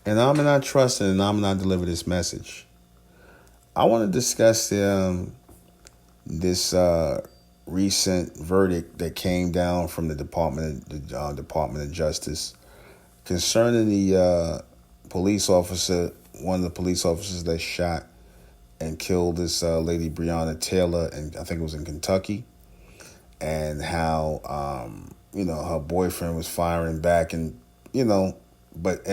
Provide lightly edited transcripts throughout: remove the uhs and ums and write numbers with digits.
And I'm not trusting and I'm not deliver this message. I want to discuss this recent verdict that came down from the Department of Justice concerning the police officer, one of the police officers that shot and killed this lady Breonna Taylor, and I think it was in Kentucky, and how her boyfriend was firing back, and but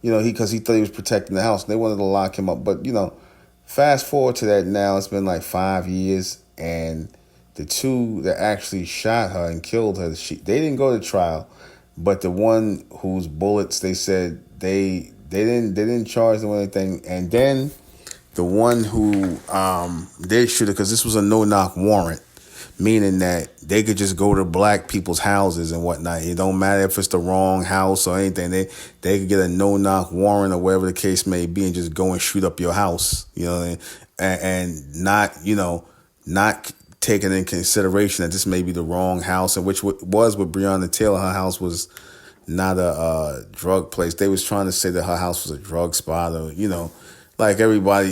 because he thought he was protecting the house, and they wanted to lock him up, but fast forward to that now, it's been like 5 years, and the two that actually shot her and killed her, they didn't go to trial, but the one whose bullets they said they didn't charge them with anything, and then the one who did shoot her, because this was a no-knock warrant, meaning that they could just go to black people's houses and whatnot. It don't matter if it's the wrong house or anything. They could get a no-knock warrant or whatever the case may be and just go and shoot up your house, and not taking in consideration that this may be the wrong house, and which was with Breonna Taylor. Her house was not a drug place. They was trying to say that her house was a drug spot, or like every black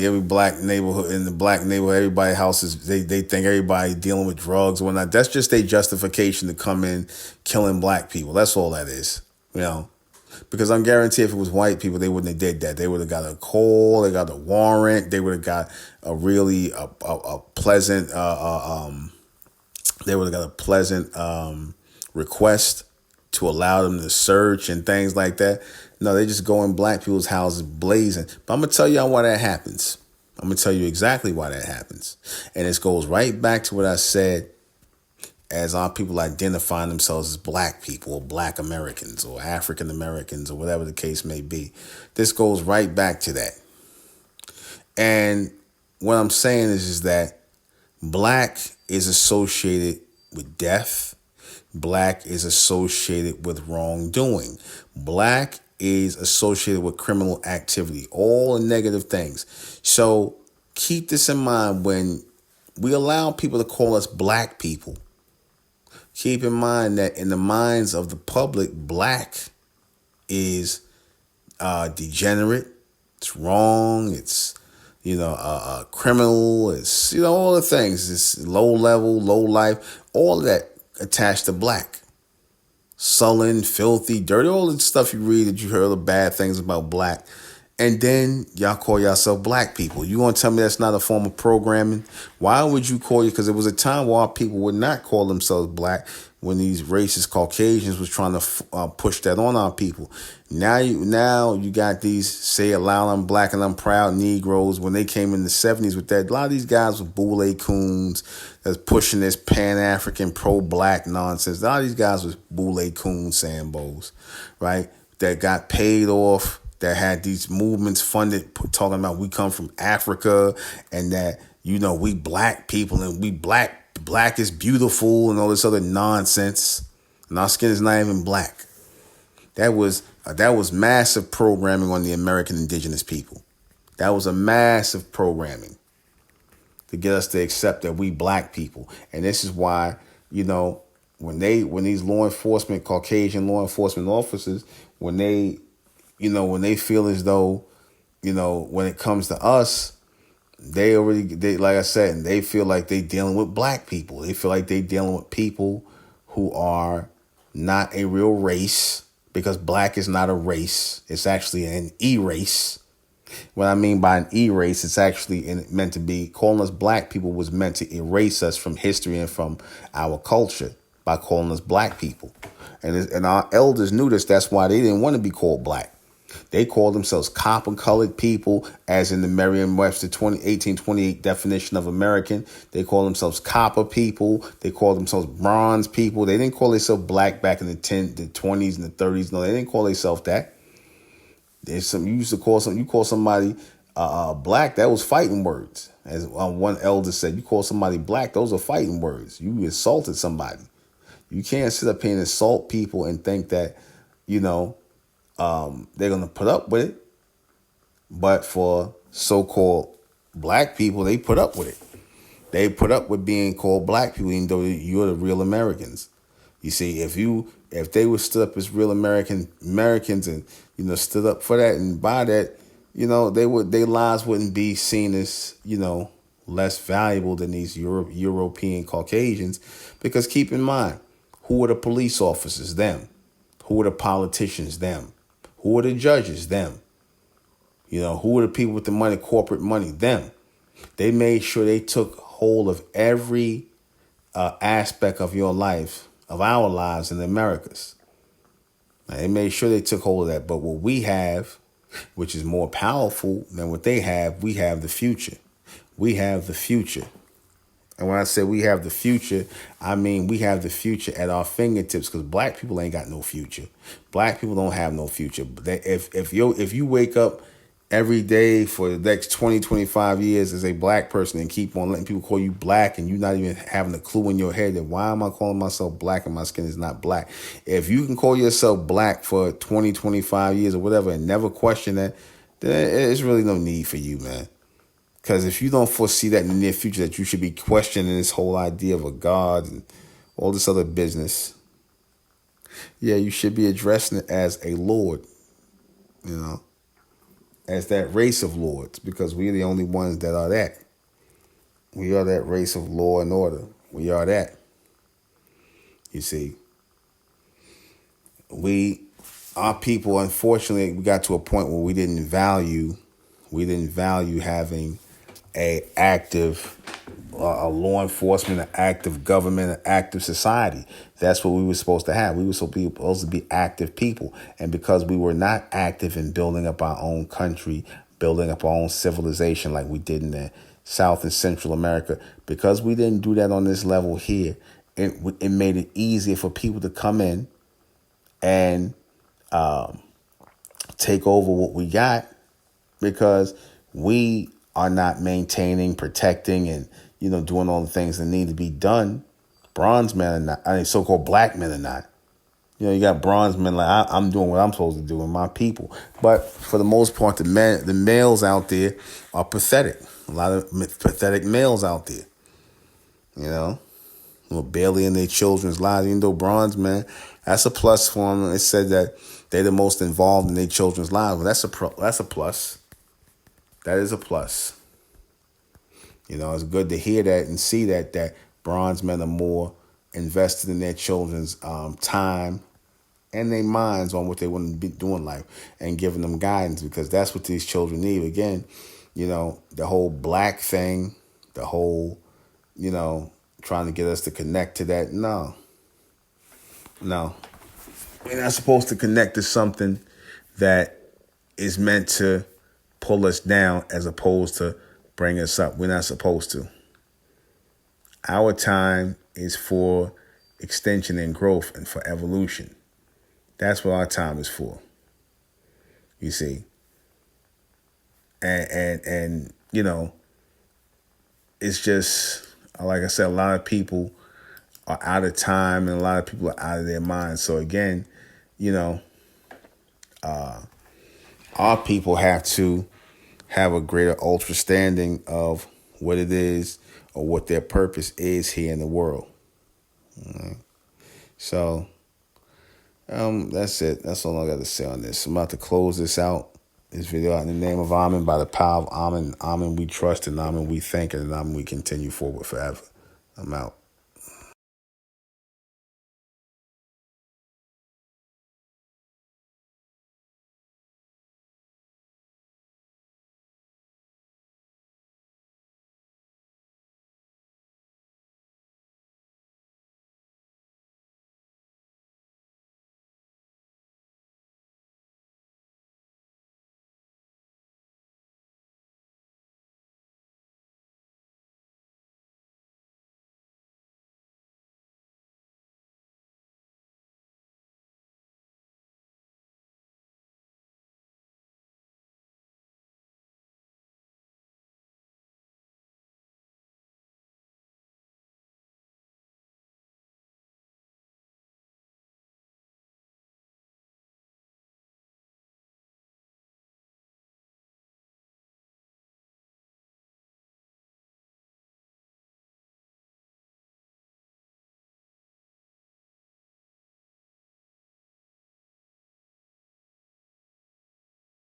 neighborhood, in the black neighborhood, everybody houses, they think everybody dealing with drugs or whatnot. That's just a justification to come in killing black people. That's all that is, because I'm guaranteed if it was white people, they wouldn't have did that. They would have got a call, they got a warrant, they would have got a really a pleasant they would have got a pleasant request to allow them to search and things like that. No, they just go in black people's houses blazing. But I'm going to tell you why that happens. I'm going to tell you exactly why that happens. And this goes right back to what I said as our people identifying themselves as black people or black Americans or African Americans or whatever the case may be. This goes right back to that. And what I'm saying is that black is associated with death. Black is associated with wrongdoing. Black is associated with criminal activity, all the negative things. So keep this in mind when we allow people to call us black people. Keep in mind that in the minds of the public, black is degenerate. It's wrong. It's criminal. It's all the things. It's low level, low life. All of that attached to black. Sullen, filthy, dirty, all the stuff you read that you heard the bad things about black. And then y'all call yourself black people. You want to tell me that's not a form of programming? Why would you call you? Because there was a time where our people would not call themselves black when these racist Caucasians was trying to push that on our people. Now you got these say it loud, I'm black and I'm proud Negroes. When they came in the 70s with that, a lot of these guys were boule coons that's pushing this Pan-African pro-black nonsense. A lot of these guys was boule coon sambos, right? That got paid off, that had these movements funded, talking about we come from Africa and that, we black people and we black is beautiful and all this other nonsense. And our skin is not even black. That was massive programming on the American indigenous people. That was a massive programming to get us to accept that we black people. And this is why, when these law enforcement, Caucasian law enforcement officers, when they feel as though, when it comes to us, they like I said, and they feel like they dealing with black people. They feel like they dealing with people who are not a real race, because black is not a race. It's actually an E-race. What I mean by an E-race, it's actually meant to be, calling us black people was meant to erase us from history and from our culture by calling us black people. And our elders knew this. That's why they didn't want to be called black. They called themselves copper-colored people, as in the Merriam-Webster 1828 definition of American. They called themselves copper people. They called themselves bronze people. They didn't call themselves black back in the 20s and the 30s. No, they didn't call themselves that. You call somebody black, that was fighting words. As one elder said, you call somebody black, those are fighting words. You insulted somebody. You can't sit up here and insult people and think that, they're going to put up with it. But for so-called black people, they put up with it. They put up with being called black people, even though you're the real Americans. You see, if you If they would stood up as real Americans and stood up for that and by that, their lives wouldn't be seen as less valuable than these European Caucasians. Because keep in mind, who are the police officers? Them. Who are the politicians? Them. Who are the judges? Them. Who are the people with the money, corporate money? Them. They made sure they took hold of every aspect of your life, of our lives in the Americas. Now, they made sure they took hold of that. But what we have, which is more powerful than what they have, we have the future. We have the future. And when I say we have the future, I mean we have the future at our fingertips, because black people ain't got no future. Black people don't have no future. If you wake up every day for the next 20, 25 years as a black person and keep on letting people call you black and you not even having a clue in your head that why am I calling myself black and my skin is not black? If you can call yourself black for 20, 25 years or whatever and never question that, then there's really no need for you, man. Because if you don't foresee that in the near future, that you should be questioning this whole idea of a God and all this other business, yeah, you should be addressing it as a Lord, as that race of lords, because we're the only ones that are that. We are that race of law and order. We are that. You see, our people, unfortunately, we got to a point where we didn't value having a law enforcement, an active government, an active society. That's what we were supposed to have. We were supposed to be active people. And because we were not active in building up our own country, building up our own civilization like we did in the South and Central America, because we didn't do that on this level here, it made it easier for people to come in and take over what we got, because we are not maintaining, protecting, and doing all the things that need to be done. Bronze men are not. I mean, so-called black men are not. You got bronze men like I'm doing what I'm supposed to do and my people. But for the most part, the males out there are pathetic. A lot of pathetic males out there. Barely in their children's lives. Even though bronze men, that's a plus for them. It said that they're the most involved in their children's lives. Well, that's a plus. That is a plus. It's good to hear that and see that bronze men are more invested in their children's time and their minds on what they want to be doing in life and giving them guidance, because that's what these children need. Again, the whole black thing, the whole, trying to get us to connect to that. No. We're not supposed to connect to something that is meant to pull us down as opposed to bring us up. We're not supposed to. Our time is for extension and growth and for evolution. That's what our time is for. You see. And it's just, like I said, a lot of people are out of time and a lot of people are out of their minds. So again, our people have to have a greater understanding of what it is or what their purpose is here in the world. Right. So that's it. That's all I got to say on this. I'm about to close this out. This video out in the name of Amen, by the power of Amen. Amen we trust, and Amen we thank, and Amen we continue forward forever. I'm out.